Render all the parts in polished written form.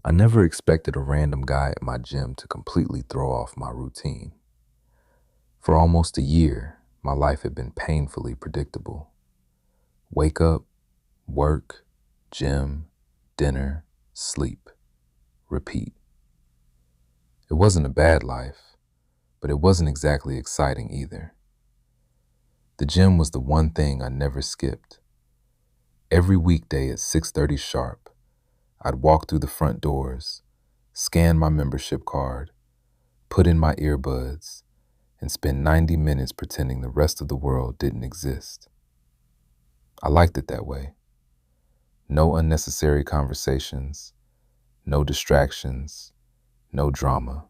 I never expected a random guy at my gym to completely throw off my routine. For almost a year, my life had been painfully predictable. Wake up, work, gym, dinner, sleep, repeat. It wasn't a bad life, but it wasn't exactly exciting either. The gym was the one thing I never skipped. Every weekday at 6:30 sharp, I'd walk through the front doors, scan my membership card, put in my earbuds, and spend 90 minutes pretending the rest of the world didn't exist. I liked it that way. No unnecessary conversations, no distractions, no drama,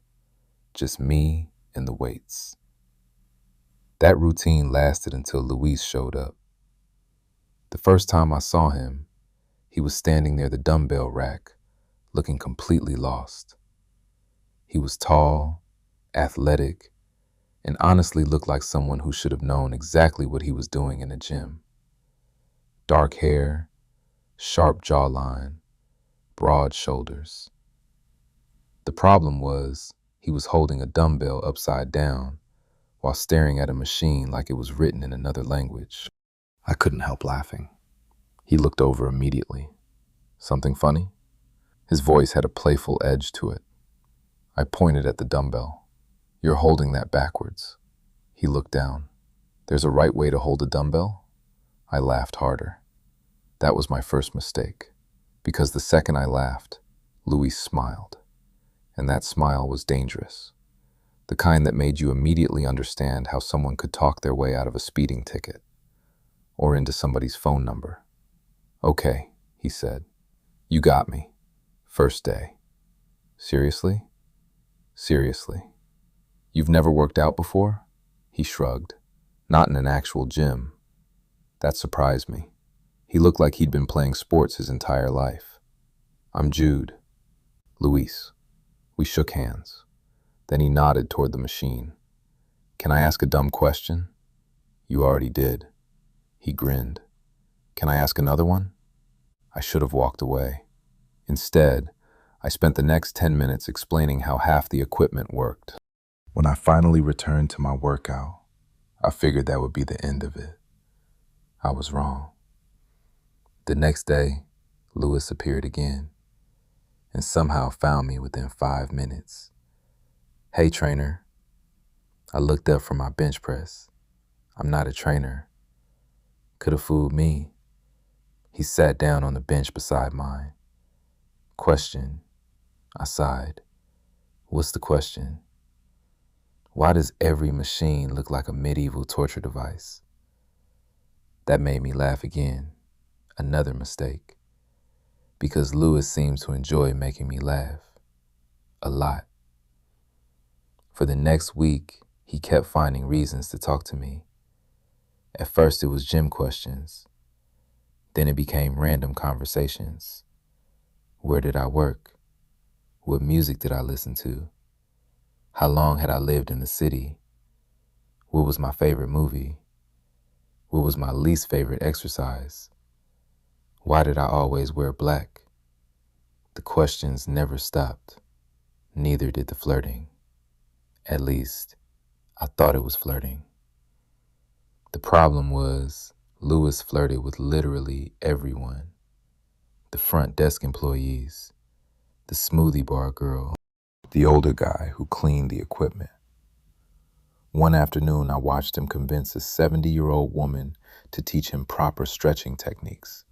just me and the weights. That routine lasted until Luis showed up. The first time I saw him, he was standing near the dumbbell rack, looking completely lost. He was tall, athletic, and honestly looked like someone who should have known exactly what he was doing in a gym. Dark hair, sharp jawline, broad shoulders. The problem was, he was holding a dumbbell upside down while staring at a machine like it was written in another language. I couldn't help laughing. He looked over immediately. Something funny? His voice had a playful edge to it. I pointed at the dumbbell. You're holding that backwards. He looked down. There's a right way to hold a dumbbell? I laughed harder. That was my first mistake, because the second I laughed, Louis smiled. And that smile was dangerous. The kind that made you immediately understand how someone could talk their way out of a speeding ticket or into somebody's phone number. Okay, he said. You got me. First day. Seriously? Seriously. You've never worked out before? He shrugged. Not in an actual gym. That surprised me. He looked like he'd been playing sports his entire life. I'm Jude. Luis. We shook hands. Then he nodded toward the machine. Can I ask a dumb question? You already did. He grinned. Can I ask another one? I should have walked away. Instead, I spent the next 10 minutes explaining how half the equipment worked. When I finally returned to my workout, I figured that would be the end of it. I was wrong. The next day, Lewis appeared again and somehow found me within 5 minutes. Hey, trainer. I looked up from my bench press. I'm not a trainer. Could have fooled me. He sat down on the bench beside mine. Question. I sighed. What's the question? Why does every machine look like a medieval torture device? That made me laugh again. Another mistake. Because Lewis seems to enjoy making me laugh. A lot. For the next week, he kept finding reasons to talk to me. At first it was gym questions. Then it became random conversations. Where did I work? What music did I listen to? How long had I lived in the city? What was my favorite movie? What was my least favorite exercise? Why did I always wear black? The questions never stopped. Neither did the flirting. At least, I thought it was flirting. The problem was, Lewis flirted with literally everyone. The front desk employees, the smoothie bar girl, the older guy who cleaned the equipment. One afternoon, I watched him convince a 70-year-old woman to teach him proper stretching techniques.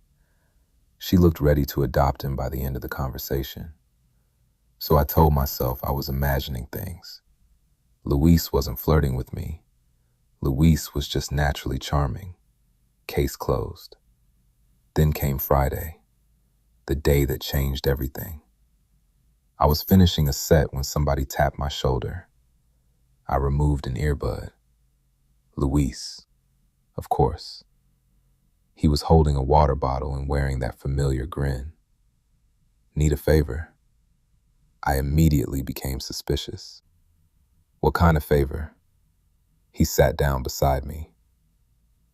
She looked ready to adopt him by the end of the conversation. So I told myself I was imagining things. Luis wasn't flirting with me. Luis was just naturally charming. Case closed. Then came Friday, the day that changed everything. I was finishing a set when somebody tapped my shoulder. I removed an earbud. Luis, of course. He was holding a water bottle and wearing that familiar grin. Need a favor? I immediately became suspicious. What kind of favor? He sat down beside me.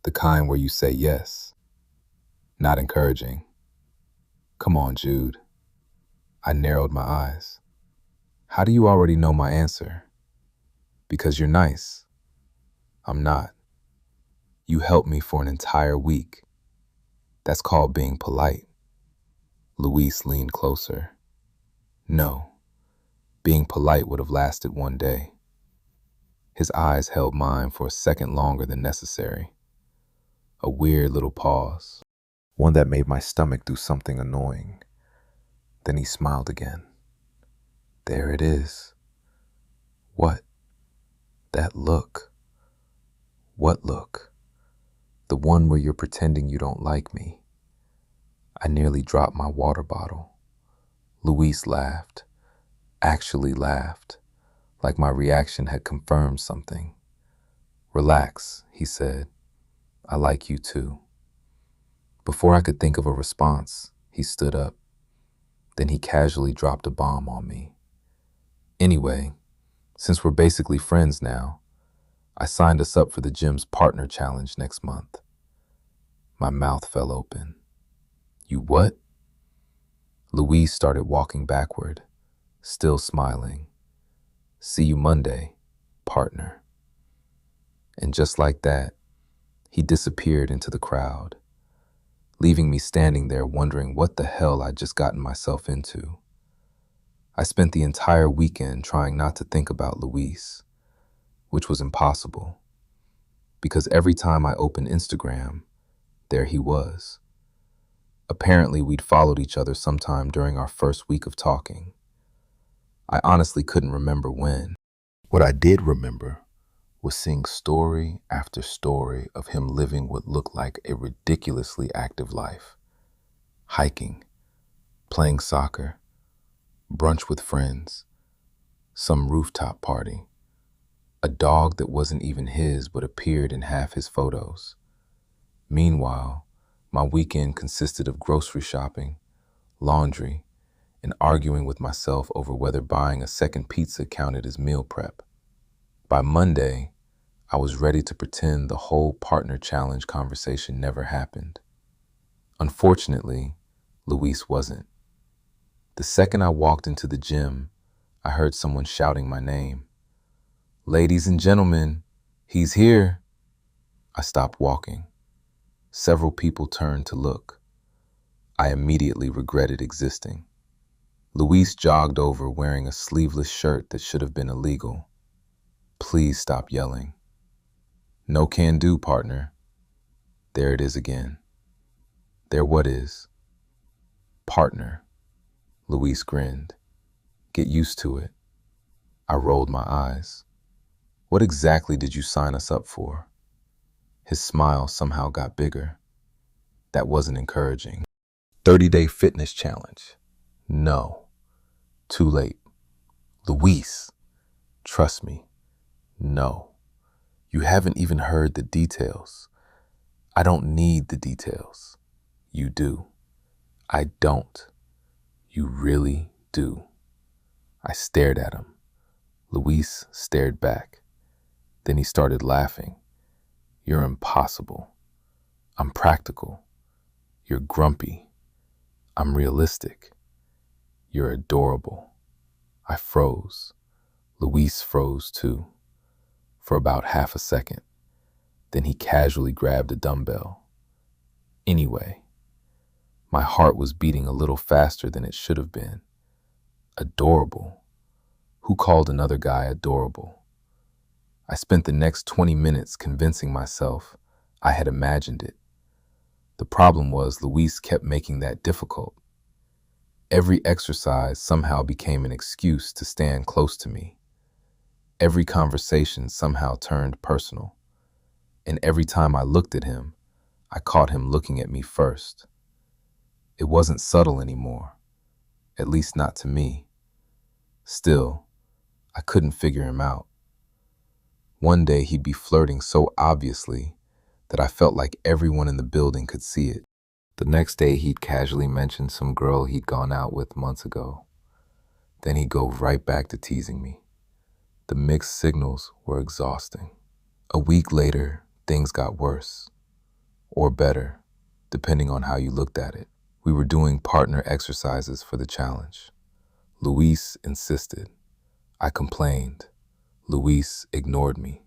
The kind where you say yes. Not encouraging. Come on, Jude. I narrowed my eyes. How do you already know my answer? Because you're nice. I'm not. You helped me for an entire week. That's called being polite. Luis leaned closer. No, being polite would have lasted one day. His eyes held mine for a second longer than necessary. A weird little pause, one that made my stomach do something annoying. Then he smiled again. There it is. What? That look. What look? The one where you're pretending you don't like me. I nearly dropped my water bottle. Luis laughed, actually laughed, like my reaction had confirmed something. Relax, he said. I like you too. Before I could think of a response, he stood up. Then he casually dropped a bomb on me. Anyway, since we're basically friends now, I signed us up for the gym's partner challenge next month. My mouth fell open. You what? Louise started walking backward, still smiling. See you Monday, partner. And just like that, he disappeared into the crowd, leaving me standing there wondering what the hell I'd just gotten myself into. I spent the entire weekend trying not to think about Luis, which was impossible, because every time I opened Instagram, there he was. Apparently, we'd followed each other sometime during our first week of talking. I honestly couldn't remember when. What I did remember was seeing story after story of him living what looked like a ridiculously active life. Hiking, playing soccer, brunch with friends, some rooftop party, a dog that wasn't even his but appeared in half his photos. Meanwhile, my weekend consisted of grocery shopping, laundry, and arguing with myself over whether buying a second pizza counted as meal prep. By Monday, I was ready to pretend the whole partner challenge conversation never happened. Unfortunately, Luis wasn't. The second I walked into the gym, I heard someone shouting my name. Ladies and gentlemen, he's here. I stopped walking. Several people turned to look. I immediately regretted existing. Luis jogged over wearing a sleeveless shirt that should have been illegal. Please stop yelling. No can do, partner. There it is again. There what is? Partner. Luis grinned. Get used to it. I rolled my eyes. What exactly did you sign us up for? His smile somehow got bigger. That wasn't encouraging. 30-day fitness challenge. No. Too late. Luis, trust me. No. You haven't even heard the details. I don't need the details. You do. I don't. You really do. I stared at him. Luis stared back. Then he started laughing. You're impossible. I'm practical. You're grumpy. I'm realistic. You're adorable. I froze. Luis froze too, for about half a second. Then he casually grabbed a dumbbell. Anyway, my heart was beating a little faster than it should have been. Adorable. Who called another guy adorable? I spent the next 20 minutes convincing myself I had imagined it. The problem was Luis kept making that difficult. Every exercise somehow became an excuse to stand close to me. Every conversation somehow turned personal. And every time I looked at him, I caught him looking at me first. It wasn't subtle anymore, at least not to me. Still, I couldn't figure him out. One day he'd be flirting so obviously that I felt like everyone in the building could see it. The next day he'd casually mention some girl he'd gone out with months ago. Then he'd go right back to teasing me. The mixed signals were exhausting. A week later, things got worse. Or better, depending on how you looked at it. We were doing partner exercises for the challenge. Luis insisted. I complained. Luis ignored me,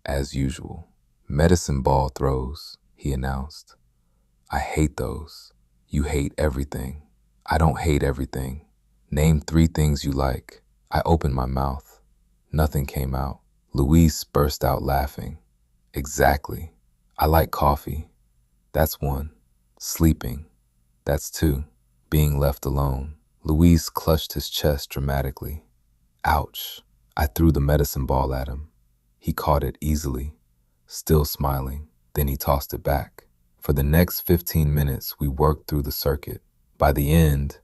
as usual. Medicine ball throws, he announced. I hate those. You hate everything. I don't hate everything. Name 3 things you like. I opened my mouth. Nothing came out. Luis burst out laughing. Exactly. I like coffee. That's 1. Sleeping. That's 2. Being left alone. Luis clutched his chest dramatically. Ouch. I threw the medicine ball at him. He caught it easily, still smiling. Then he tossed it back. For the next 15 minutes, we worked through the circuit. By the end,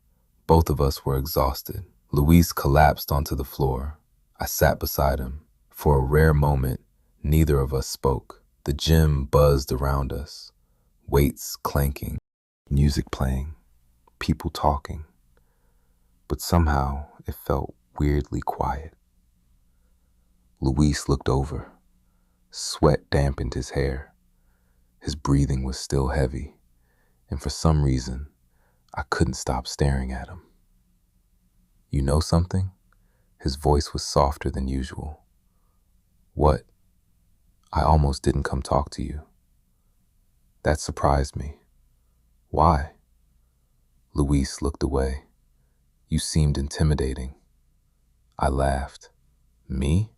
both of us were exhausted. Luis collapsed onto the floor. I sat beside him. For a rare moment, neither of us spoke. The gym buzzed around us, weights clanking, music playing, people talking. But somehow, it felt weirdly quiet. Luis looked over. Sweat dampened his hair. His breathing was still heavy, and for some reason, I couldn't stop staring at him. You know something? His voice was softer than usual. What? I almost didn't come talk to you. That surprised me. Why? Luis looked away. You seemed intimidating. I laughed. Me?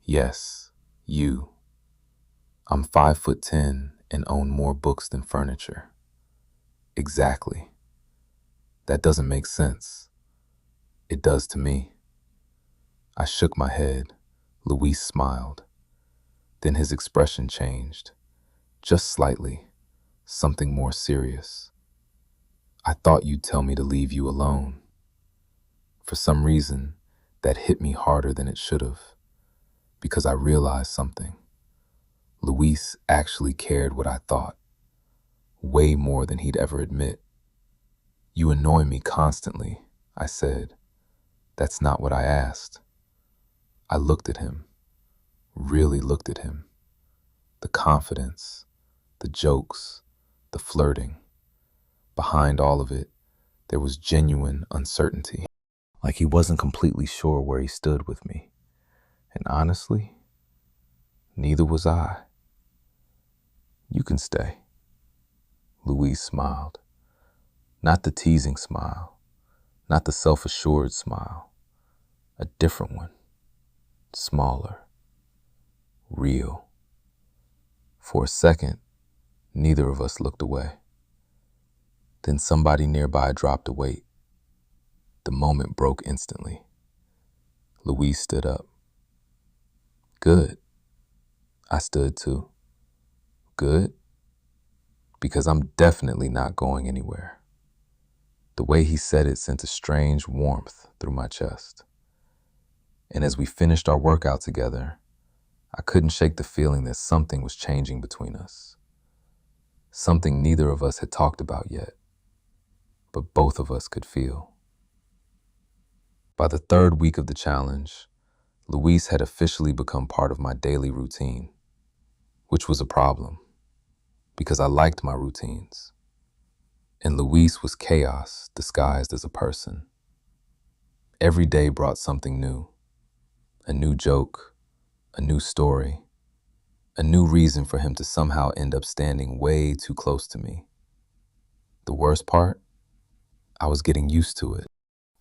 Yes, you. I'm 5'10" and own more books than furniture. Exactly. That doesn't make sense. It does to me. I shook my head. Luis smiled. Then his expression changed. Just slightly. Something more serious. I thought you'd tell me to leave you alone. For some reason, that hit me harder than it should have. Because I realized something. Luis actually cared what I thought. Way more than he'd ever admit. You annoy me constantly, I said. That's not what I asked. I looked at him. Really looked at him. The confidence, the jokes, the flirting. Behind all of it, there was genuine uncertainty. Like he wasn't completely sure where he stood with me. And honestly, neither was I. You can stay. Luis smiled. Not the teasing smile, not the self-assured smile. A different one. Smaller. Real. For a second, neither of us looked away. Then somebody nearby dropped a weight. The moment broke instantly. Luis stood up. Good. I stood too. Good? Because I'm definitely not going anywhere. The way he said it sent a strange warmth through my chest. And as we finished our workout together, I couldn't shake the feeling that something was changing between us. Something neither of us had talked about yet, but both of us could feel. By the 3rd week of the challenge, Luis had officially become part of my daily routine, which was a problem, because I liked my routines. And Luis was chaos disguised as a person. Every day brought something new. A new joke, a new story, a new reason for him to somehow end up standing way too close to me. The worst part? I was getting used to it.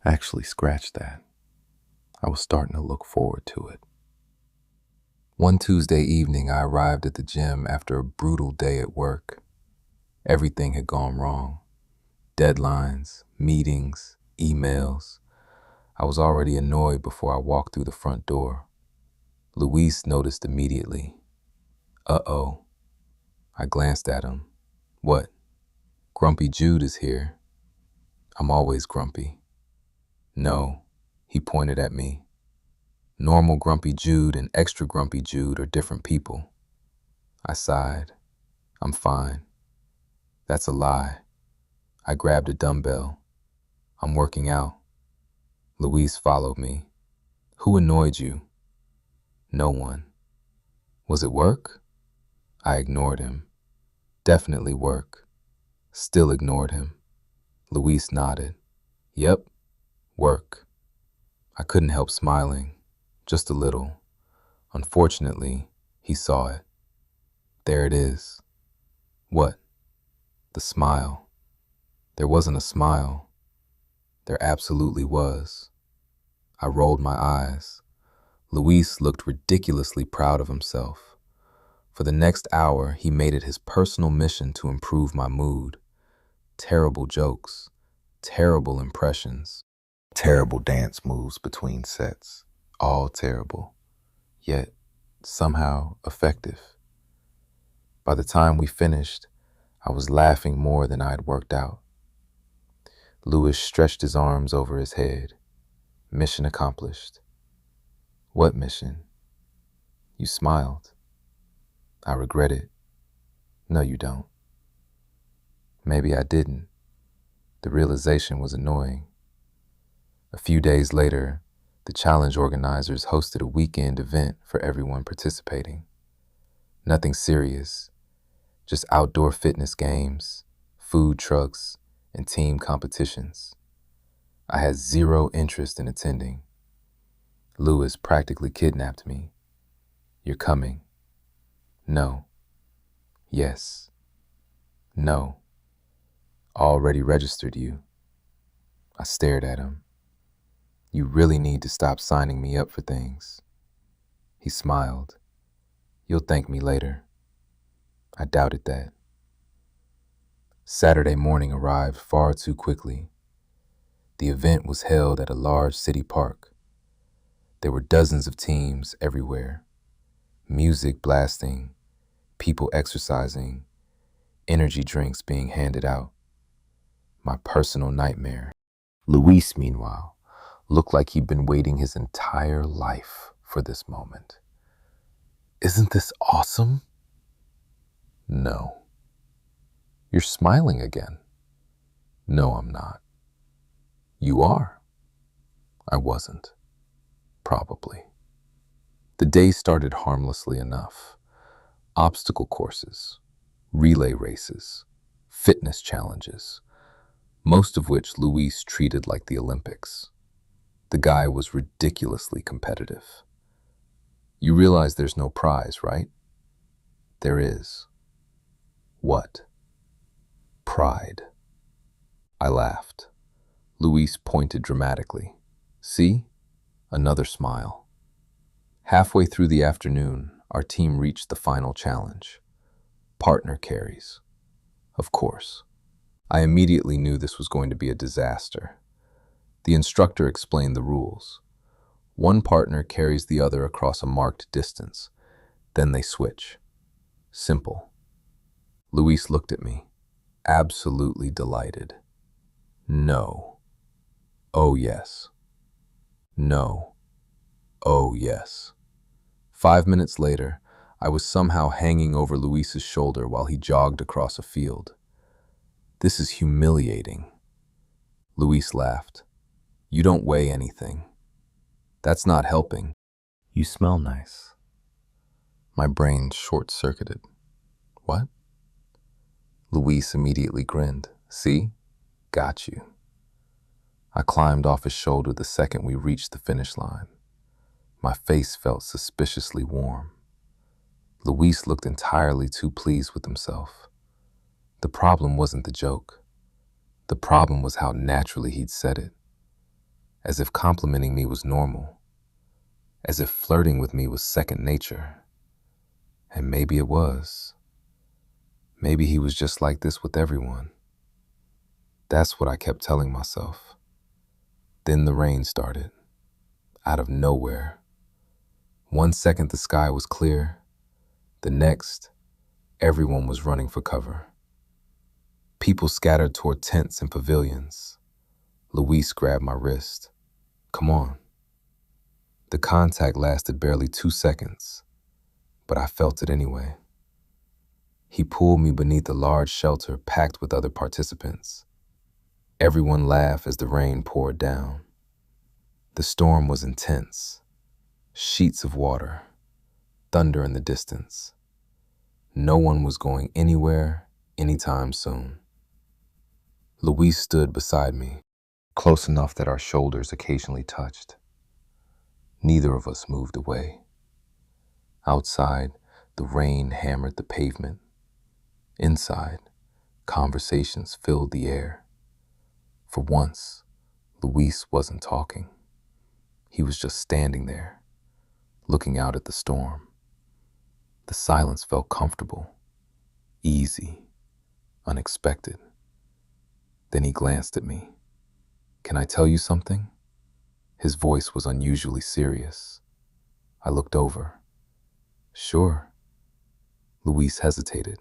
Actually, scratch that. I was starting to look forward to it. One Tuesday evening, I arrived at the gym after a brutal day at work. Everything had gone wrong. Deadlines, meetings, emails. I was already annoyed before I walked through the front door. Luis noticed immediately. Uh-oh. I glanced at him. What? Grumpy Jude is here. I'm always grumpy. No, he pointed at me. Normal Grumpy Jude and extra Grumpy Jude are different people. I sighed. I'm fine. That's a lie. I grabbed a dumbbell. I'm working out. Luis followed me. Who annoyed you? No one. Was it work? I ignored him. Definitely work. Still ignored him. Luis nodded. Yep, Work. I couldn't help smiling, just a little. Unfortunately, he saw it. There it is. What? The smile. There wasn't a smile. There absolutely was. I rolled my eyes. Luis looked ridiculously proud of himself. For the next hour, he made it his personal mission to improve my mood. Terrible jokes, terrible impressions, terrible dance moves between sets. All terrible, yet somehow effective. By the time we finished, I was laughing more than I had worked out. Louis stretched his arms over his head. Mission accomplished. What mission? You smiled. I regret it. No, you don't. Maybe I didn't. The realization was annoying. A few days later, the challenge organizers hosted a weekend event for everyone participating. Nothing serious, just outdoor fitness games, food trucks, and team competitions. I had zero interest in attending. Louis practically kidnapped me. You're coming. No. Yes. No. Already registered you. I stared at him. You really need to stop signing me up for things. He smiled. You'll thank me later. I doubted that. Saturday morning arrived far too quickly. The event was held at a large city park. There were dozens of teams everywhere. Music blasting, people exercising, energy drinks being handed out. My personal nightmare. Luis, meanwhile, looked like he'd been waiting his entire life for this moment. Isn't this awesome? No. You're smiling again. No, I'm not. You are. I wasn't. Probably. The day started harmlessly enough. Obstacle courses, relay races, fitness challenges, most of which Luis treated like the Olympics. The guy was ridiculously competitive. You realize there's no prize, right? There is. What? Pride. I laughed. Luis pointed dramatically. See? Another smile. Halfway through the afternoon, our team reached the final challenge. Partner carries. Of course. I immediately knew this was going to be a disaster. The instructor explained the rules. One partner carries the other across a marked distance. Then they switch. Simple. Luis looked at me, absolutely delighted. No. Oh, yes. No. Oh, yes. 5 minutes later, I was somehow hanging over Luis's shoulder while he jogged across a field. This is humiliating. Luis laughed. You don't weigh anything. That's not helping. You smell nice. My brain short-circuited. What? Luis immediately grinned. See? Got you. I climbed off his shoulder the second we reached the finish line. My face felt suspiciously warm. Luis looked entirely too pleased with himself. The problem wasn't the joke. The problem was how naturally he'd said it. As if complimenting me was normal. As if flirting with me was second nature. And maybe it was. Maybe he was just like this with everyone. That's what I kept telling myself. Then the rain started. Out of nowhere. 1 second the sky was clear. The next, everyone was running for cover. People scattered toward tents and pavilions. Luis grabbed my wrist. Come on. The contact lasted barely 2 seconds, but I felt it anyway. He pulled me beneath a large shelter packed with other participants. Everyone laughed as the rain poured down. The storm was intense. Sheets of water, thunder in the distance. No one was going anywhere anytime soon. Luis stood beside me. close enough that our shoulders occasionally touched. Neither of us moved away. Outside, the rain hammered the pavement. Inside, conversations filled the air. For once, Luis wasn't talking. He was just standing there, looking out at the storm. The silence felt comfortable, easy, unexpected. Then he glanced at me. "Can I tell you something?" His voice was unusually serious. I looked over. "Sure." Luis hesitated,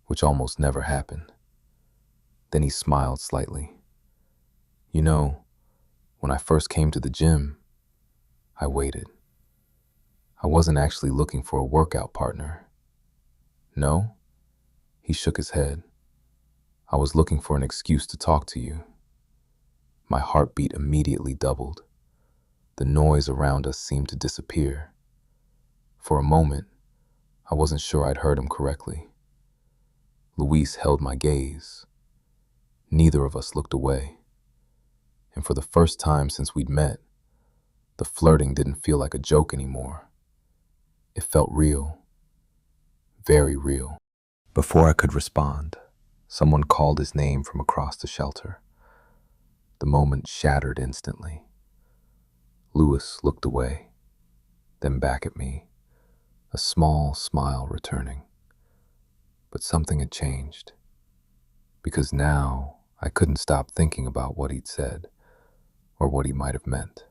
which almost never happened. Then he smiled slightly. "You know, when I first came to the gym, I waited. I wasn't actually looking for a workout partner." "No?" He shook his head. "I was looking for an excuse to talk to you." My heartbeat immediately doubled. The noise around us seemed to disappear. For a moment, I wasn't sure I'd heard him correctly. Luis held my gaze. Neither of us looked away. And for the first time since we'd met, the flirting didn't feel like a joke anymore. It felt real. Very real. Before I could respond, someone called his name from across the shelter. The moment shattered instantly. Luis looked away, then back at me, a small smile returning. But something had changed, because now I couldn't stop thinking about what he'd said, or what he might have meant.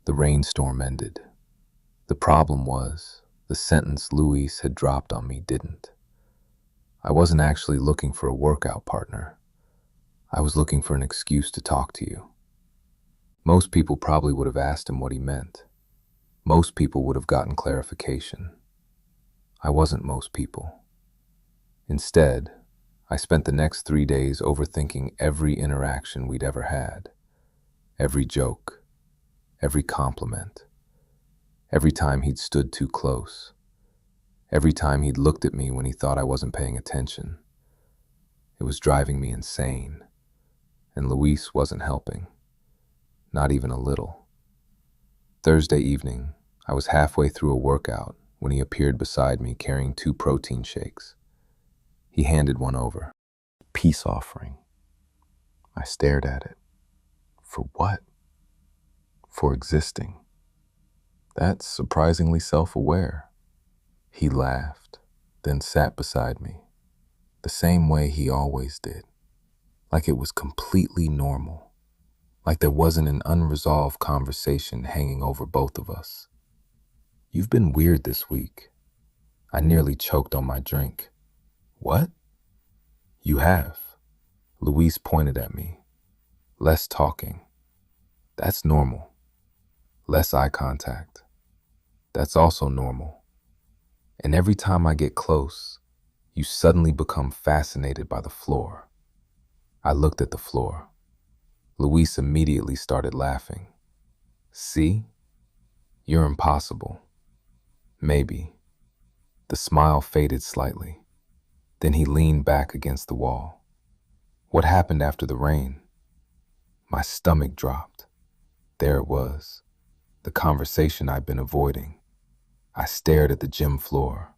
The rainstorm ended. The problem was, the sentence Luis had dropped on me didn't. I wasn't actually looking for a workout partner. I was looking for an excuse to talk to you. Most people probably would have asked him what he meant. Most people would have gotten clarification. I wasn't most people. Instead, I spent the next 3 days overthinking every interaction we'd ever had. Every joke, every compliment, every time he'd stood too close, every time he'd looked at me when he thought I wasn't paying attention. It was driving me insane, and Luis wasn't helping. Not even a little. Thursday evening, I was halfway through a workout when he appeared beside me carrying 2 protein shakes. He handed one over. "Peace offering." I stared at it. For what? For existing. That's surprisingly self-aware. He laughed, then sat beside me, the same way he always did, like it was completely normal, like there wasn't an unresolved conversation hanging over both of us. "You've been weird this week." I nearly choked on my drink. "What?" "You have." Luis pointed at me. "Less talking." "That's normal." "Less eye contact." "That's also normal." "And every time I get close, you suddenly become fascinated by the floor." I looked at the floor. Luis immediately started laughing. "See? You're impossible." "Maybe." The smile faded slightly. Then he leaned back against the wall. "What happened after the rain?" My stomach dropped. There it was, the conversation I'd been avoiding. I stared at the gym floor,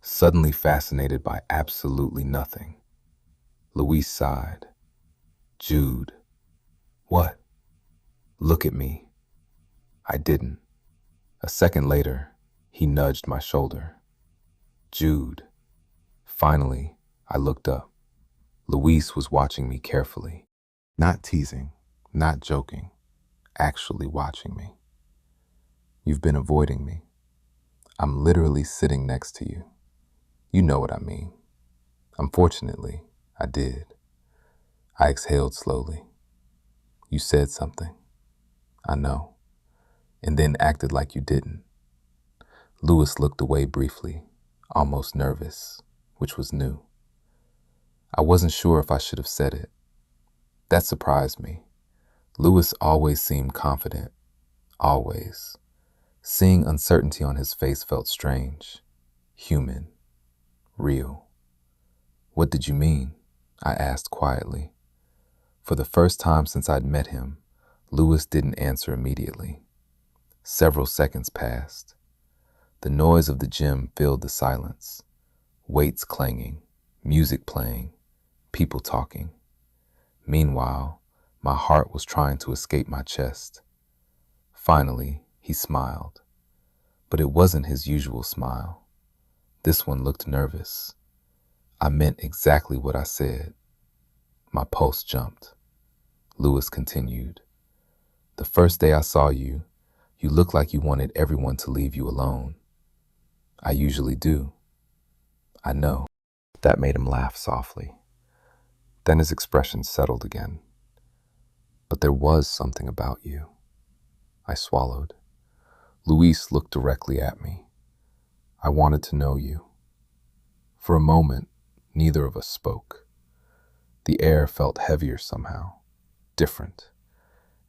suddenly fascinated by absolutely nothing. Luis sighed. "Jude." "What?" "Look at me." I didn't. A second later, he nudged my shoulder. "Jude." Finally, I looked up. Luis was watching me carefully. Not teasing, not joking, actually watching me. "You've been avoiding me. I'm literally sitting next to you. You know what I mean." Unfortunately, I did. I exhaled slowly. "You said something." "I know." "And then acted like you didn't." Luis looked away briefly, almost nervous, which was new. I wasn't sure if I should have said it. That surprised me. Luis always seemed confident. Always. Seeing uncertainty on his face felt strange. Human. Real. "What did you mean?" I asked quietly. For the first time since I'd met him, Lewis didn't answer immediately. Several seconds passed. The noise of the gym filled the silence. Weights clanging, music playing, people talking. Meanwhile, my heart was trying to escape my chest. Finally, he smiled. But it wasn't his usual smile. This one looked nervous. I meant exactly what I said. My pulse jumped. Lewis continued. The first day I saw you, you looked like you wanted everyone to leave you alone. I usually do. I know. That made him laugh softly. Then his expression settled again. But there was something about you. I swallowed. Luis looked directly at me. I wanted to know you. For a moment, neither of us spoke. The air felt heavier somehow, different.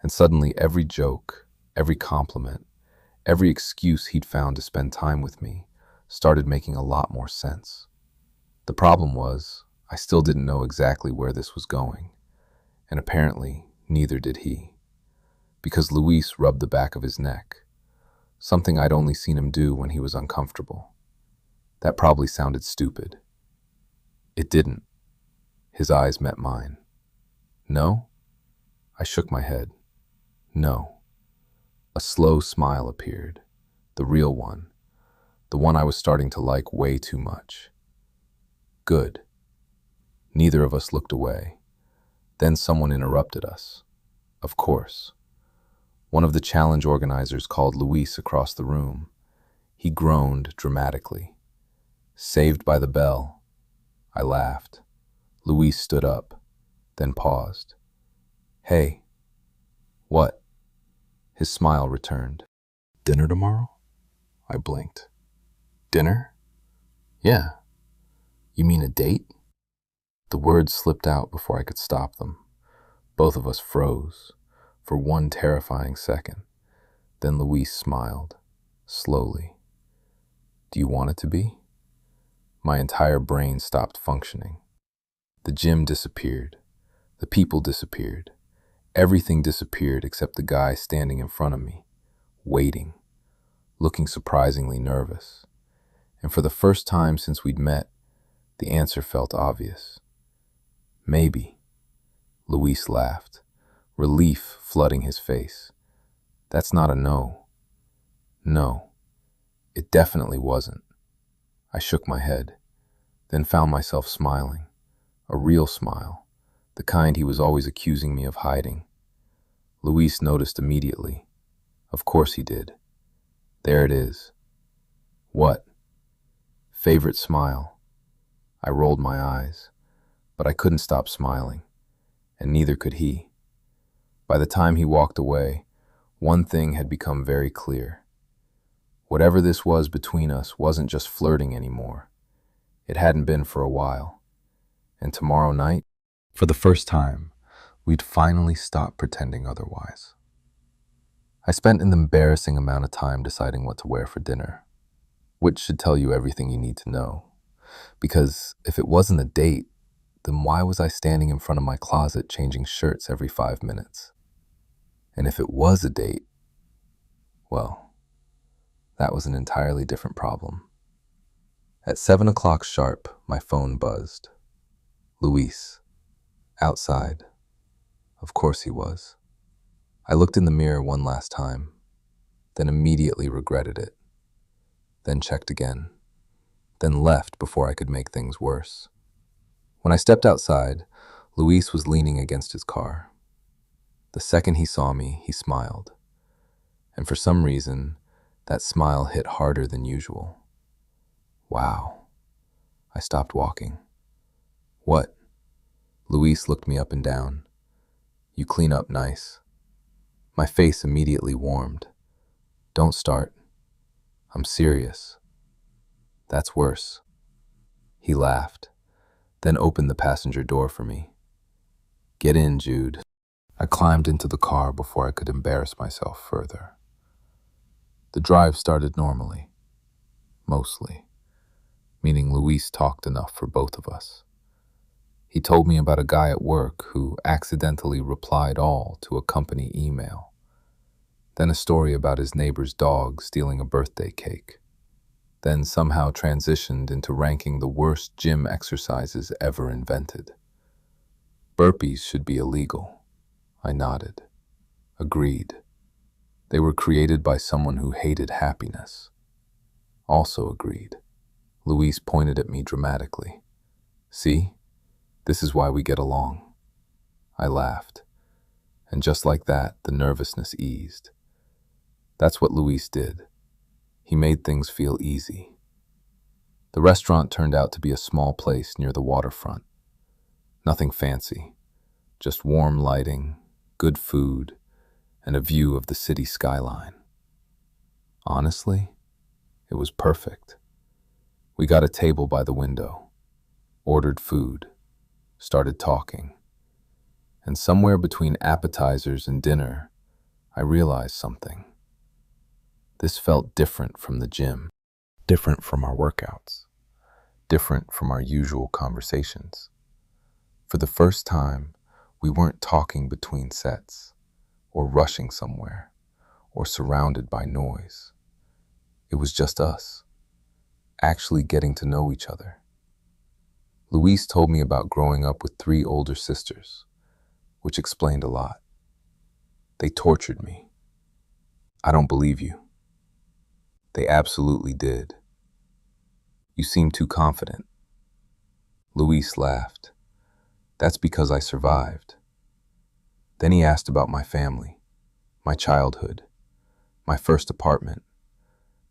And suddenly every joke, every compliment, every excuse he'd found to spend time with me started making a lot more sense. The problem was, I still didn't know exactly where this was going, and apparently neither did he. Because Luis rubbed the back of his neck, something I'd only seen him do when he was uncomfortable. That probably sounded stupid. It didn't. His eyes met mine. No? I shook my head. No. A slow smile appeared, the real one, the one I was starting to like way too much. Good. Neither of us looked away. Then someone interrupted us. Of course. One of the challenge organizers called Luis across the room. He groaned dramatically. Saved by the bell. I laughed. Luis stood up, then paused. Hey. What? His smile returned. Dinner tomorrow? I blinked. Dinner? Yeah. You mean a date? The words slipped out before I could stop them. Both of us froze for one terrifying second. Then Luis smiled, slowly. Do you want it to be? My entire brain stopped functioning. The gym disappeared. The people disappeared. Everything disappeared except the guy standing in front of me, waiting, looking surprisingly nervous. And for the first time since we'd met, the answer felt obvious. Maybe. Luis laughed, relief flooding his face. That's not a no. No, it definitely wasn't. I shook my head, then found myself smiling. A real smile, the kind he was always accusing me of hiding. Luis noticed immediately. Of course he did. There it is. What? Favorite smile. I rolled my eyes, but I couldn't stop smiling, and neither could he. By the time he walked away, one thing had become very clear. Whatever this was between us wasn't just flirting anymore. It hadn't been for a while. And tomorrow night, for the first time, we'd finally stop pretending otherwise. I spent an embarrassing amount of time deciding what to wear for dinner, which should tell you everything you need to know. Because if it wasn't a date, then why was I standing in front of my closet changing shirts every 5 minutes? And if it was a date, well, that was an entirely different problem. At 7 o'clock sharp, my phone buzzed. Luis. Outside. Of course he was. I looked in the mirror one last time, then immediately regretted it. Then checked again. Then left before I could make things worse. When I stepped outside, Luis was leaning against his car. The second he saw me, he smiled. And for some reason, that smile hit harder than usual. Wow. I stopped walking. What? Luis looked me up and down. You clean up nice. My face immediately warmed. Don't start. I'm serious. That's worse. He laughed, then opened the passenger door for me. Get in, Jude. I climbed into the car before I could embarrass myself further. The drive started normally, mostly, meaning Luis talked enough for both of us. He told me about a guy at work who accidentally replied all to a company email. Then a story about his neighbor's dog stealing a birthday cake. Then somehow transitioned into ranking the worst gym exercises ever invented. Burpees should be illegal. I nodded. Agreed. They were created by someone who hated happiness. Also agreed. Luis pointed at me dramatically. See? This is why we get along. I laughed. And just like that, the nervousness eased. That's what Luis did. He made things feel easy. The restaurant turned out to be a small place near the waterfront. Nothing fancy, just warm lighting, good food, and a view of the city skyline. Honestly, it was perfect. We got a table by the window, ordered food, started talking. And somewhere between appetizers and dinner, I realized something. This felt different from the gym, different from our workouts, different from our usual conversations. For the first time, we weren't talking between sets, or rushing somewhere, or surrounded by noise. It was just us, actually getting to know each other. Luis told me about growing up with 3 older sisters, which explained a lot. They tortured me. I don't believe you. They absolutely did. You seem too confident. Luis laughed. That's because I survived. Then he asked about my family, my childhood, my first apartment,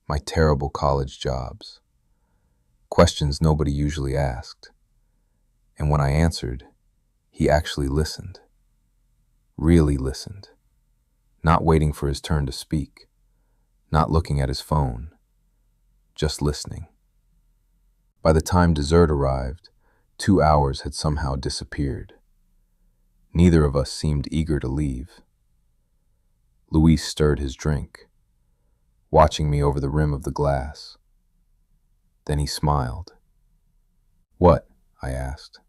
my terrible college jobs. Questions nobody usually asked. And when I answered, he actually listened. Really listened. Not waiting for his turn to speak. Not looking at his phone. Just listening. By the time dessert arrived, 2 hours had somehow disappeared. Neither of us seemed eager to leave. Luis stirred his drink, watching me over the rim of the glass. Then he smiled. What? I asked.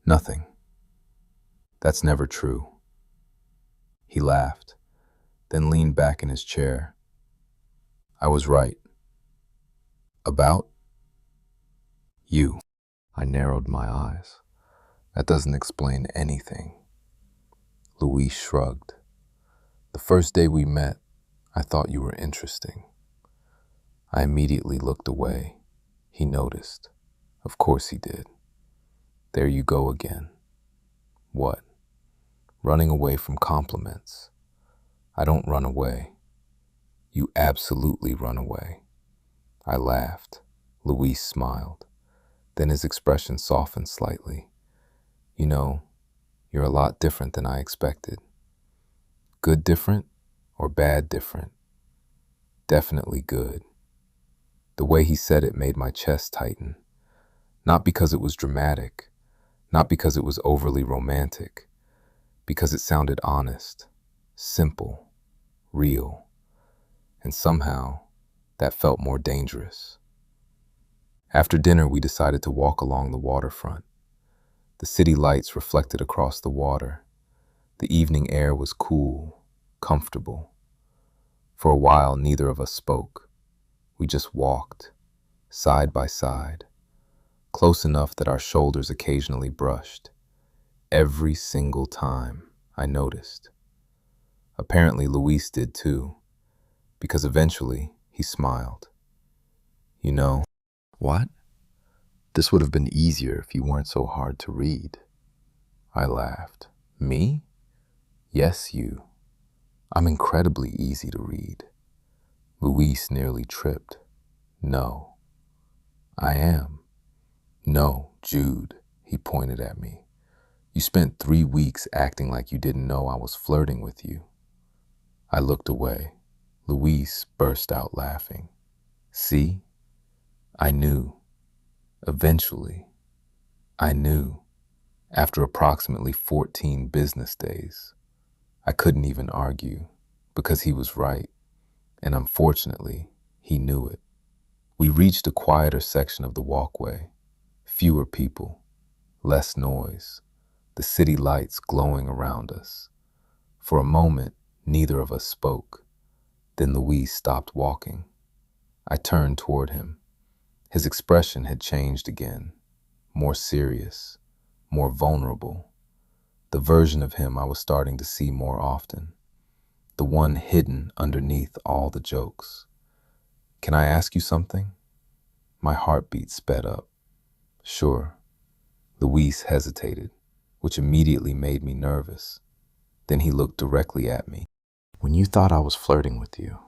Nothing. That's never true. He laughed, then leaned back in his chair. I was right. About? You. I narrowed my eyes. That doesn't explain anything. Luis shrugged. The first day we met, I thought you were interesting. I immediately looked away. He noticed. Of course he did. There you go again. What? Running away from compliments. I don't run away. You absolutely run away. I laughed. Luis smiled. Then his expression softened slightly. You know, you're a lot different than I expected. Good different or bad different? Definitely good. The way he said it made my chest tighten. Not because it was dramatic, not because it was overly romantic, because it sounded honest, simple, real, and somehow that felt more dangerous. After dinner, we decided to walk along the waterfront. The city lights reflected across the water. The evening air was cool, comfortable. For a while, neither of us spoke. We just walked, side by side, close enough that our shoulders occasionally brushed. Every single time, I noticed. Apparently, Luis did too, because eventually he smiled. You know, what? This would have been easier if you weren't so hard to read. I laughed. Me? Yes, you. I'm incredibly easy to read. Luis nearly tripped. No. I am. No, Jude, he pointed at me. You spent 3 weeks acting like you didn't know I was flirting with you. I looked away. Luis burst out laughing. See? I knew. Eventually. I knew. After approximately 14 business days. I couldn't even argue, because he was right, and unfortunately, he knew it. We reached a quieter section of the walkway. Fewer people. less noise, the city lights glowing around us. For a moment, neither of us spoke. Then Louise stopped walking. I turned toward him. His expression had changed again, more serious, more vulnerable. The version of him I was starting to see more often, the one hidden underneath all the jokes. "Can I ask you something?" My heartbeat sped up. "Sure." Luis hesitated, which immediately made me nervous. Then he looked directly at me. "When you thought I was flirting with you,"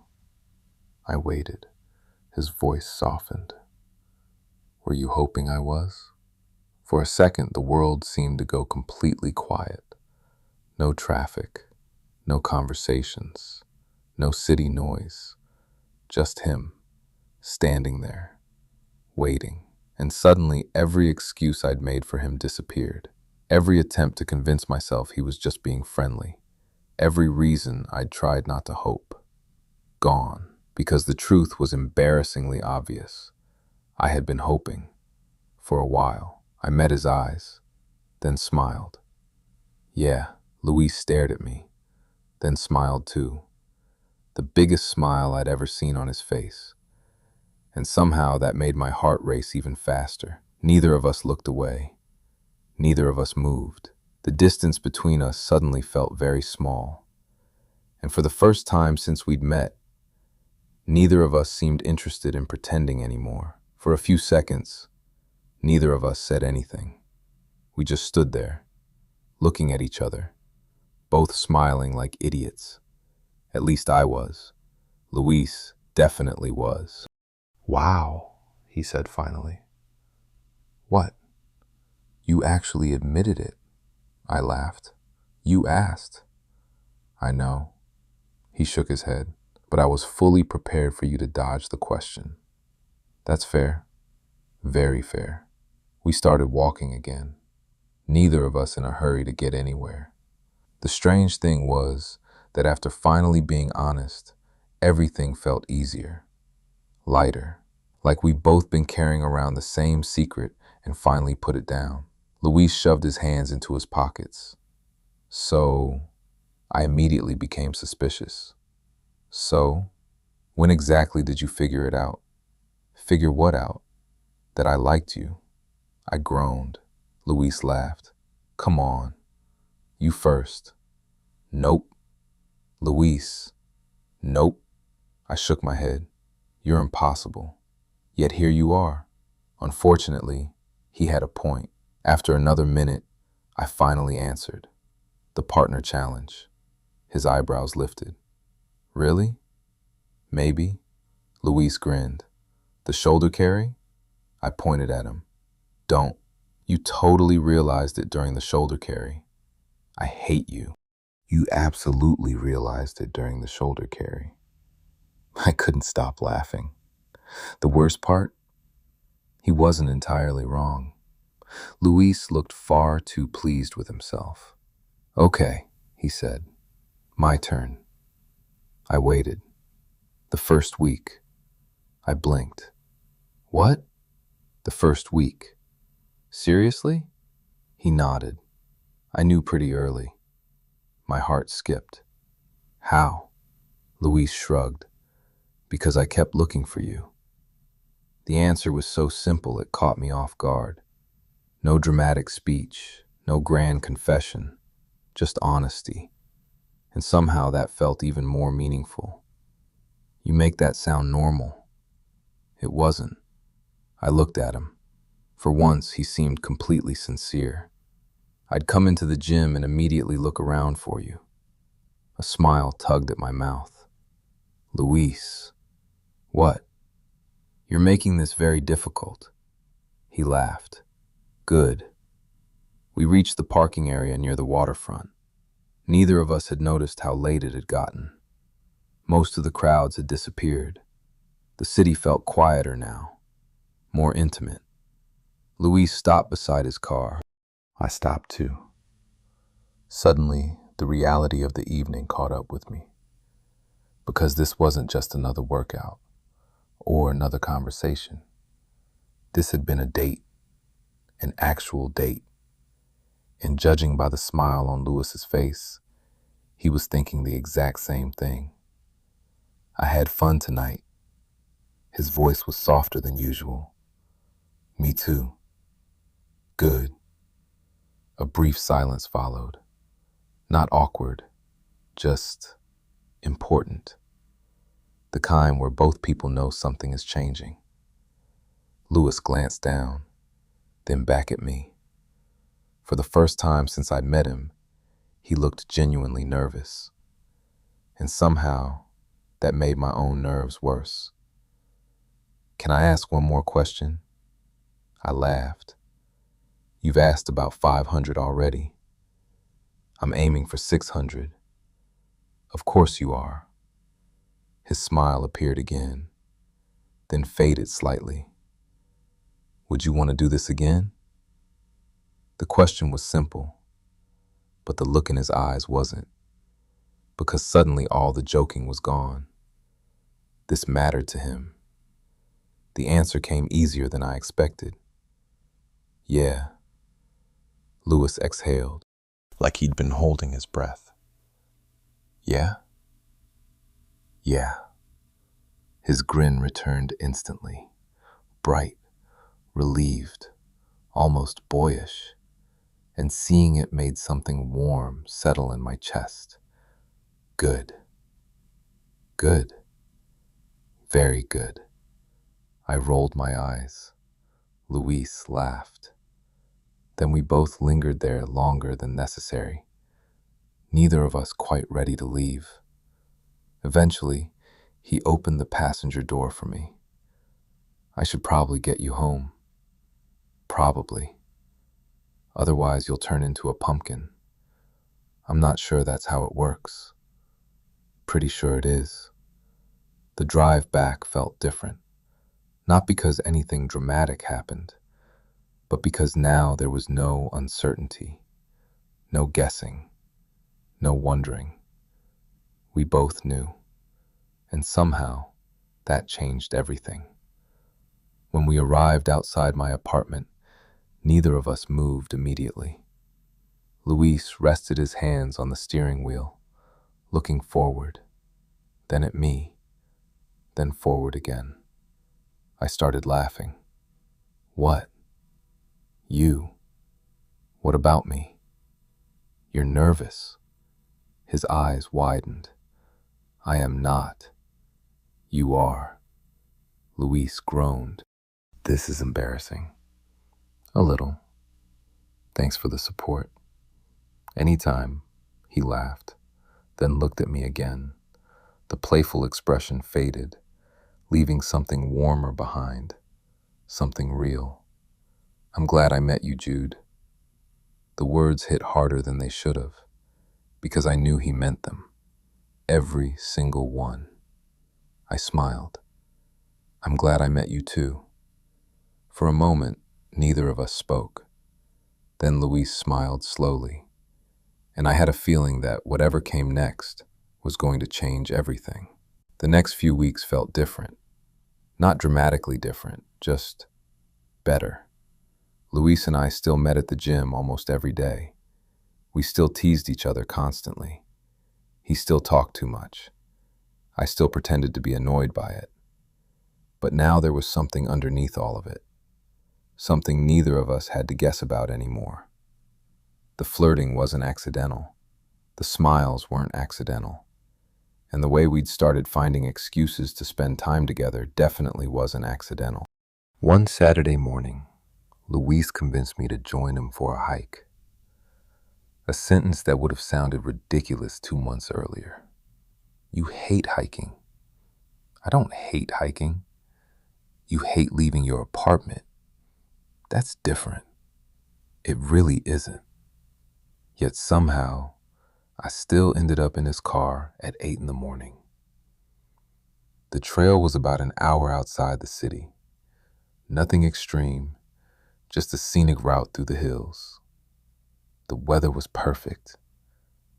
I waited. His voice softened. "Were you hoping I was?" For a second, the world seemed to go completely quiet. No traffic, no conversations, no city noise, just him, standing there, waiting. And suddenly, every excuse I'd made for him disappeared. Every attempt to convince myself he was just being friendly. Every reason I'd tried not to hope. Gone. Because the truth was embarrassingly obvious. I had been hoping. For a while. I met his eyes, then smiled. Yeah, Luis stared at me, then smiled too. The biggest smile I'd ever seen on his face. And somehow that made my heart race even faster. Neither of us looked away. Neither of us moved. The distance between us suddenly felt very small. And for the first time since we'd met, neither of us seemed interested in pretending anymore. For a few seconds, neither of us said anything. We just stood there, looking at each other, both smiling like idiots. At least I was. Luis definitely was. "Wow," he said finally. "What? You actually admitted it," I laughed. "You asked." "I know." He shook his head. "But I was fully prepared for you to dodge the question." "That's fair. Very fair." We started walking again, neither of us in a hurry to get anywhere. The strange thing was that after finally being honest, everything felt easier, lighter, like we'd both been carrying around the same secret and finally put it down. Luis shoved his hands into his pockets. "So," I immediately became suspicious. "So, when exactly did you figure it out?" "Figure what out?" "That I liked you." I groaned. Luis laughed. "Come on. You first." "Nope." "Luis." "Nope." I shook my head. "You're impossible." Yet here you are. Unfortunately, he had a point. After another minute, I finally answered. "The partner challenge." His eyebrows lifted. "Really?" "Maybe." Luis grinned. "The shoulder carry?" I pointed at him. "Don't. You totally realized it during the shoulder carry. I hate you." "You absolutely realized it during the shoulder carry." I couldn't stop laughing. The worst part? He wasn't entirely wrong. Luis looked far too pleased with himself. "Okay," he said. "My turn." I waited. The first week. I blinked. "What?" "The first week." "Seriously?" He nodded. I knew pretty early. My heart skipped. "How?" Luis shrugged. "Because I kept looking for you." The answer was so simple it caught me off guard. No dramatic speech, no grand confession, just honesty. And somehow that felt even more meaningful. "You make that sound normal." It wasn't. I looked at him. For once, he seemed completely sincere. "I'd come into the gym and immediately look around for you." A smile tugged at my mouth. "Luis." "What?" "You're making this very difficult." He laughed. "Good." We reached the parking area near the waterfront. Neither of us had noticed how late it had gotten. Most of the crowds had disappeared. The city felt quieter now, more intimate. Luis stopped beside his car. I stopped too. Suddenly, the reality of the evening caught up with me. Because this wasn't just another workout or another conversation. This had been a date, an actual date. And judging by the smile on Lewis's face, he was thinking the exact same thing. I had fun tonight. His voice was softer than usual. Me too. Good. A brief silence followed. Not awkward, just important. The kind where both people know something is changing. Lewis glanced down, then back at me. For the first time since I met him, he looked genuinely nervous. And somehow, that made my own nerves worse. Can I ask one more question? I laughed. You've asked about 500 already. I'm aiming for 600. Of course you are. His smile appeared again, then faded slightly. Would you want to do this again? The question was simple, but the look in his eyes wasn't, because suddenly all the joking was gone. This mattered to him. The answer came easier than I expected. Yeah. Lewis exhaled, like he'd been holding his breath. Yeah? Yeah. His grin returned instantly, bright, relieved, almost boyish, and seeing it made something warm settle in my chest. Good. Good. Very good. I rolled my eyes. Luis laughed. Then we both lingered there longer than necessary, neither of us quite ready to leave. Eventually, he opened the passenger door for me. I should probably get you home. Probably. Otherwise, you'll turn into a pumpkin. I'm not sure that's how it works. Pretty sure it is. The drive back felt different, not because anything dramatic happened, but because now there was no uncertainty, no guessing, no wondering. We both knew, and somehow that changed everything. When we arrived outside my apartment, neither of us moved immediately. Luis rested his hands on the steering wheel, looking forward, then at me, then forward again. I started laughing. What? You? What about me? You're nervous. His eyes widened. I am not. You are. Luis groaned. This is embarrassing. A little. Thanks for the support. Anytime, he laughed, then looked at me again. The playful expression faded, leaving something warmer behind, something real. I'm glad I met you, Jude. The words hit harder than they should have, because I knew he meant them. Every single one. I smiled. I'm glad I met you too. For a moment, neither of us spoke. Then Luis smiled slowly, and I had a feeling that whatever came next was going to change everything. The next few weeks felt different. Not dramatically different, just better. Luis and I still met at the gym almost every day. We still teased each other constantly. He still talked too much. I still pretended to be annoyed by it. But now there was something underneath all of it. Something neither of us had to guess about anymore. The flirting wasn't accidental. The smiles weren't accidental. And the way we'd started finding excuses to spend time together definitely wasn't accidental. One Saturday morning, Luis convinced me to join him for a hike. A sentence that would have sounded ridiculous 2 months earlier. You hate hiking. I don't hate hiking. You hate leaving your apartment. That's different. It really isn't. Yet somehow, I still ended up in his car at 8 in the morning. The trail was about an hour outside the city. Nothing extreme, just a scenic route through the hills. The weather was perfect.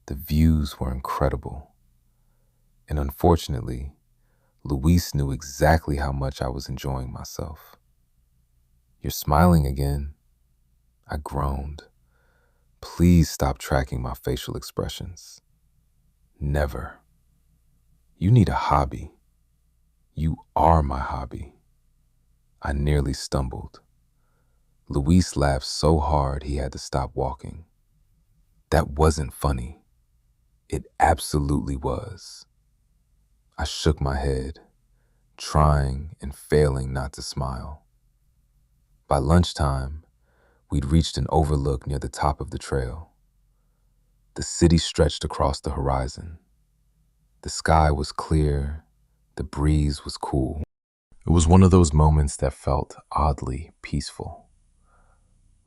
The views were incredible. And unfortunately, Luis knew exactly how much I was enjoying myself. You're smiling again, I groaned. please stop tracking my facial expressions. Never. You need a hobby. You are my hobby. I nearly stumbled. Luis laughed so hard he had to stop walking. That wasn't funny. It absolutely was. I shook my head, trying and failing not to smile. By lunchtime, we'd reached an overlook near the top of the trail. The city stretched across the horizon. The sky was clear, the breeze was cool. It was one of those moments that felt oddly peaceful.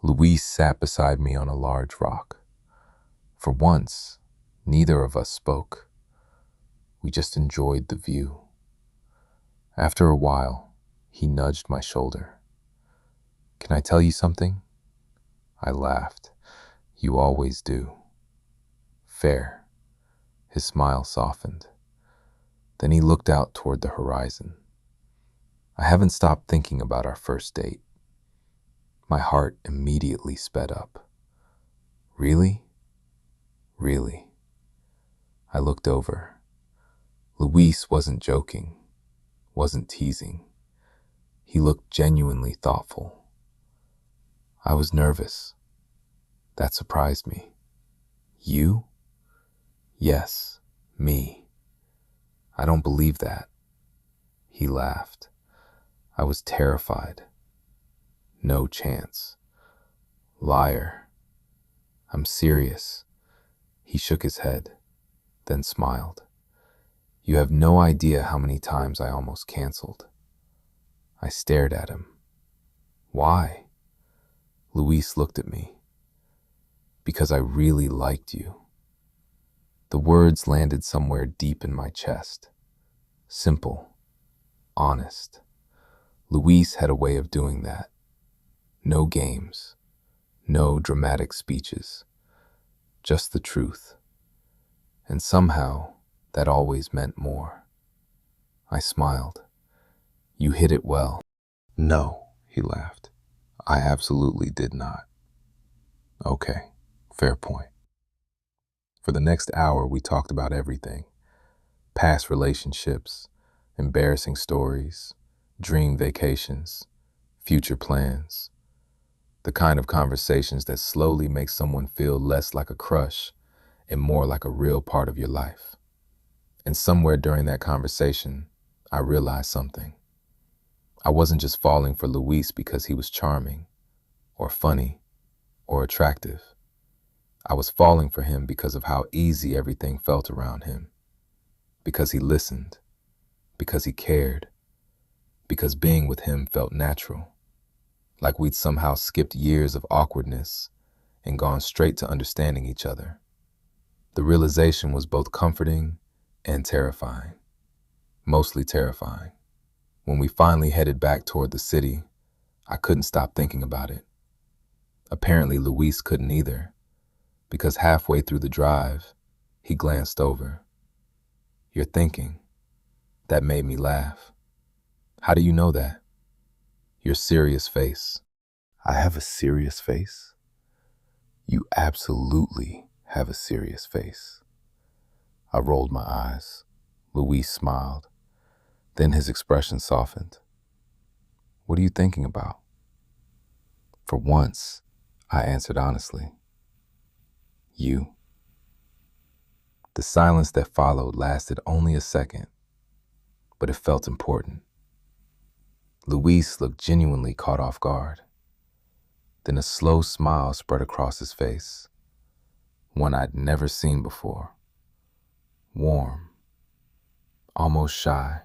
Luis sat beside me on a large rock. For once, neither of us spoke. We just enjoyed the view. After a while, he nudged my shoulder. "Can I tell you something?" I laughed. "You always do." "Fair." His smile softened. Then he looked out toward the horizon. I haven't stopped thinking about our first date. My heart immediately sped up. "Really?" "Really." I looked over. Luis wasn't joking, wasn't teasing. He looked genuinely thoughtful. I was nervous. That surprised me. "You?" "Yes, me." "I don't believe that." He laughed. I was terrified. "No chance." "Liar." "I'm serious." He shook his head, then smiled. "You have no idea how many times I almost canceled." I stared at him. "Why?" Luis looked at me. "Because I really liked you." The words landed somewhere deep in my chest. Simple, honest. Luis had a way of doing that. No games, no dramatic speeches, just the truth. And somehow, that always meant more. I smiled. "You hit it well." "No," he laughed. "I absolutely did not." "Okay, fair point." For the next hour, we talked about everything. Past relationships, embarrassing stories, dream vacations, future plans. The kind of conversations that slowly make someone feel less like a crush and more like a real part of your life. And somewhere during that conversation, I realized something. I wasn't just falling for Luis because he was charming, or funny, or attractive. I was falling for him because of how easy everything felt around him. Because he listened. Because he cared. Because being with him felt natural. Like we'd somehow skipped years of awkwardness and gone straight to understanding each other. The realization was both comforting and terrifying. Mostly terrifying. When we finally headed back toward the city, I couldn't stop thinking about it. Apparently, Luis couldn't either, because halfway through the drive, he glanced over. "You're thinking." That made me laugh. "How do you know that?" "Your serious face." "I have a serious face?" "You absolutely have a serious face." I rolled my eyes. Luis smiled. Then his expression softened. "What are you thinking about?" For once, I answered honestly. "You." The silence that followed lasted only a second, but it felt important. Luis looked genuinely caught off guard. Then a slow smile spread across his face, one I'd never seen before. Warm, almost shy,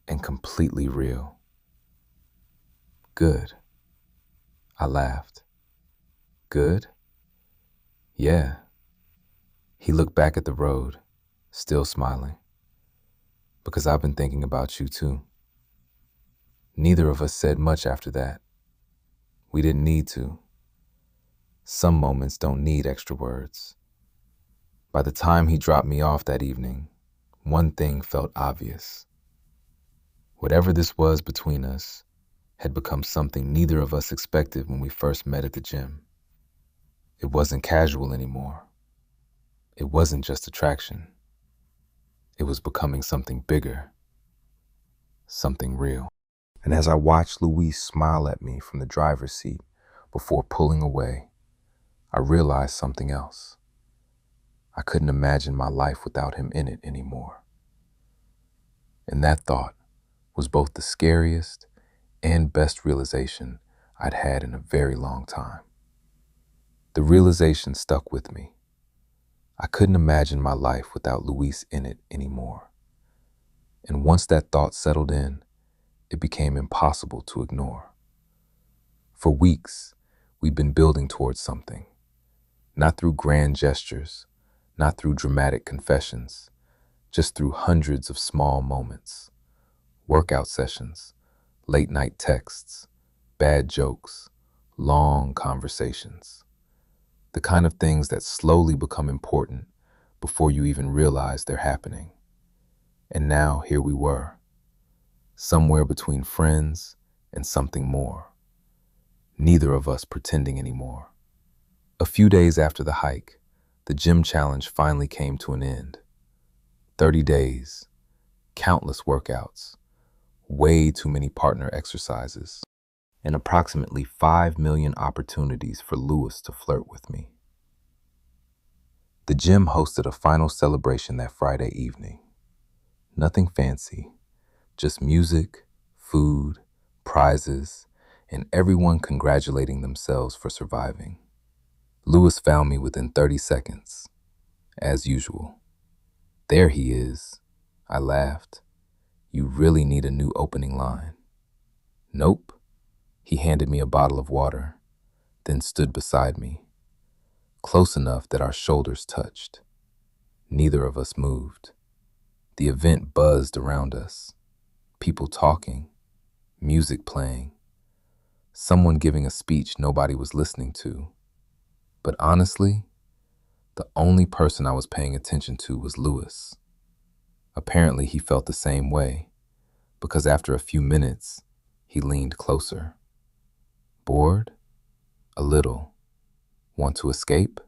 and completely real. "Good." I laughed. "Good?" "Yeah." He looked back at the road, still smiling. "Because I've been thinking about you too." Neither of us said much after that. We didn't need to. Some moments don't need extra words. By the time he dropped me off that evening, one thing felt obvious. Whatever this was between us had become something neither of us expected when we first met at the gym. It wasn't casual anymore. It wasn't just attraction. It was becoming something bigger, something real. And as I watched Luis smile at me from the driver's seat before pulling away, I realized something else. I couldn't imagine my life without him in it anymore. And that thought was both the scariest and best realization I'd had in a very long time. The realization stuck with me. I couldn't imagine my life without Luis in it anymore. And once that thought settled in, it became impossible to ignore. For weeks, we'd been building towards something, not through grand gestures, not through dramatic confessions, just through hundreds of small moments, workout sessions, late night texts, bad jokes, long conversations. The kind of things that slowly become important before you even realize they're happening. And now here we were, somewhere between friends and something more. Neither of us pretending anymore. A few days after the hike, the gym challenge finally came to an end. 30 days, countless workouts, way too many partner exercises, and approximately 5 million opportunities for Lewis to flirt with me. The gym hosted a final celebration that Friday evening. Nothing fancy, just music, food, prizes, and everyone congratulating themselves for surviving. Lewis found me within 30 seconds, as usual. There he is, I laughed. You really need a new opening line. Nope. He handed me a bottle of water, then stood beside me, close enough that our shoulders touched. Neither of us moved. The event buzzed around us. People talking, music playing, someone giving a speech nobody was listening to. But honestly, the only person I was paying attention to was Lewis. Apparently he felt the same way, because after a few minutes, he leaned closer. Bored? A little. Want to escape?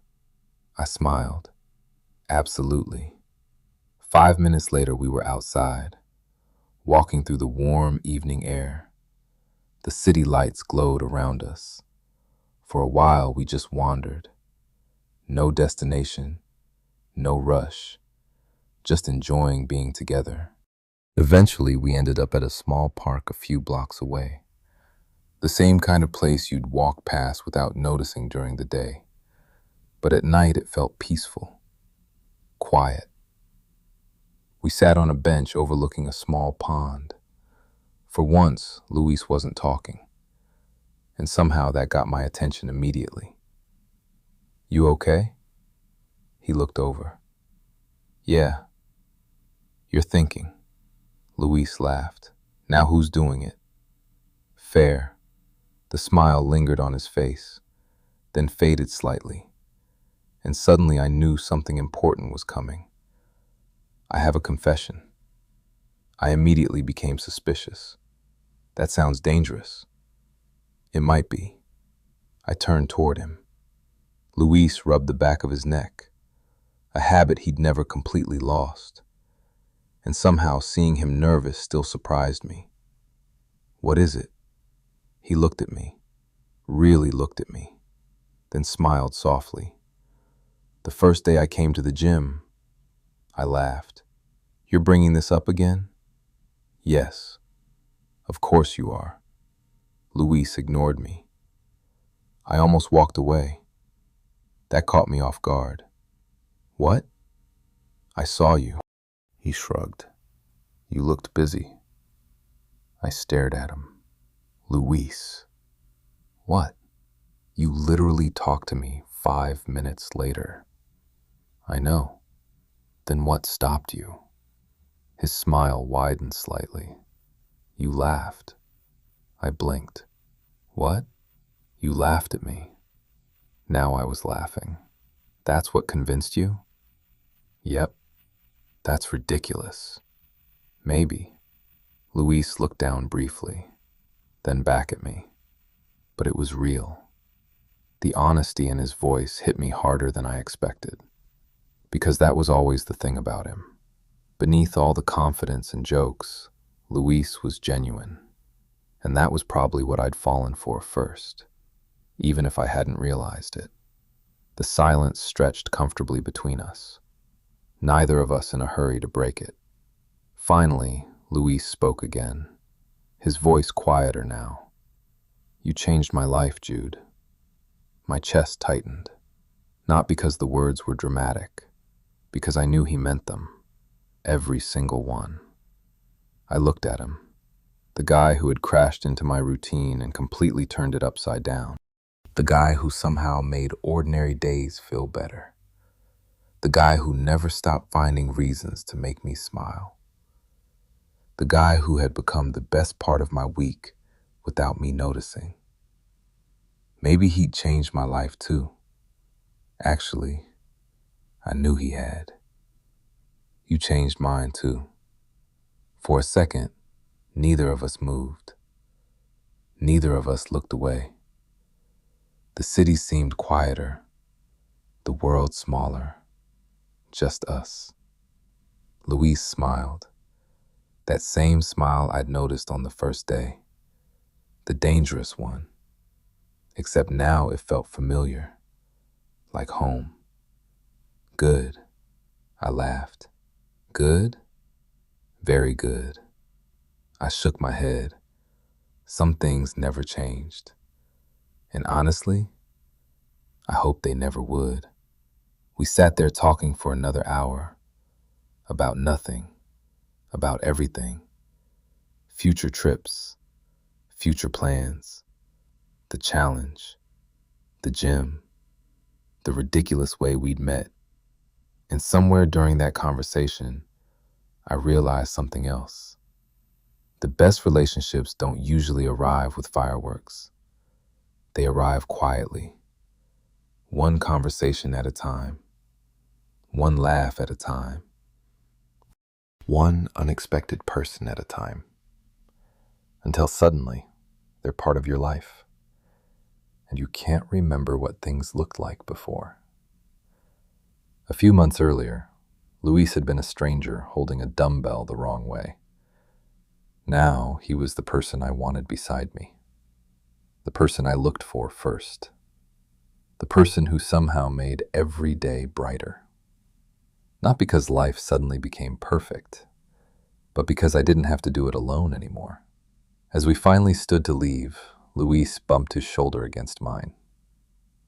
I smiled. Absolutely. 5 minutes later, we were outside, walking through the warm evening air. The city lights glowed around us. For a while, we just wandered. No destination, no rush, just enjoying being together. Eventually, we ended up at a small park a few blocks away. The same kind of place you'd walk past without noticing during the day. But at night, it felt peaceful, quiet. We sat on a bench overlooking a small pond. For once, Luis wasn't talking, and somehow that got my attention immediately. You okay? He looked over. Yeah. You're thinking. Luis laughed. Now who's doing it? Fair. The smile lingered on his face, then faded slightly, and suddenly I knew something important was coming. I have a confession. I immediately became suspicious. That sounds dangerous. It might be. I turned toward him. Luis rubbed the back of his neck, a habit he'd never completely lost. And somehow seeing him nervous still surprised me. What is it? He looked at me, really looked at me, then smiled softly. The first day I came to the gym, I laughed. You're bringing this up again? Yes, of course you are. Luis ignored me. I almost walked away. That caught me off guard. What? I saw you. He shrugged. You looked busy. I stared at him. Luis. What? You literally talked to me 5 minutes later. I know. Then what stopped you? His smile widened slightly. You laughed. I blinked. What? You laughed at me. Now I was laughing. That's what convinced you? Yep. That's ridiculous. Maybe. Luis looked down briefly, then back at me. But it was real. The honesty in his voice hit me harder than I expected, because that was always the thing about him. Beneath all the confidence and jokes, Luis was genuine, and that was probably what I'd fallen for first, even if I hadn't realized it. The silence stretched comfortably between us, neither of us in a hurry to break it. Finally, Luis spoke again, his voice quieter now. "You changed my life, Jude." My chest tightened, not because the words were dramatic, because I knew he meant them, every single one. I looked at him, the guy who had crashed into my routine and completely turned it upside down. The guy who somehow made ordinary days feel better. The guy who never stopped finding reasons to make me smile. The guy who had become the best part of my week without me noticing. Maybe he'd changed my life too. Actually, I knew he had. "You changed mine too." For a second, neither of us moved. Neither of us looked away. The city seemed quieter, the world smaller, just us. Luis smiled, that same smile I'd noticed on the first day, the dangerous one, except now it felt familiar, like home. "Good," I laughed. "Good? Very good." I shook my head. Some things never changed. And honestly, I hoped they never would. We sat there talking for another hour, about nothing, about everything. Future trips, future plans, the challenge, the gym, the ridiculous way we'd met. And somewhere during that conversation, I realized something else. The best relationships don't usually arrive with fireworks. They arrive quietly, one conversation at a time, one laugh at a time, one unexpected person at a time, until suddenly they're part of your life, and you can't remember what things looked like before. A few months earlier, Luis had been a stranger holding a dumbbell the wrong way. Now he was the person I wanted beside me, the person I looked for first, the person who somehow made every day brighter. Not because life suddenly became perfect, but because I didn't have to do it alone anymore. As we finally stood to leave, Luis bumped his shoulder against mine.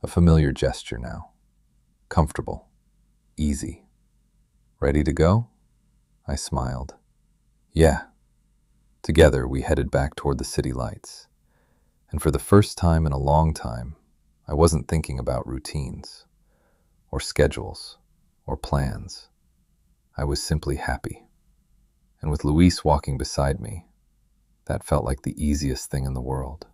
A familiar gesture now. Comfortable. Easy. "Ready to go?" I smiled. "Yeah." Together, we headed back toward the city lights. And for the first time in a long time, I wasn't thinking about routines, or schedules, or plans. I was simply happy. And with Luis walking beside me, that felt like the easiest thing in the world.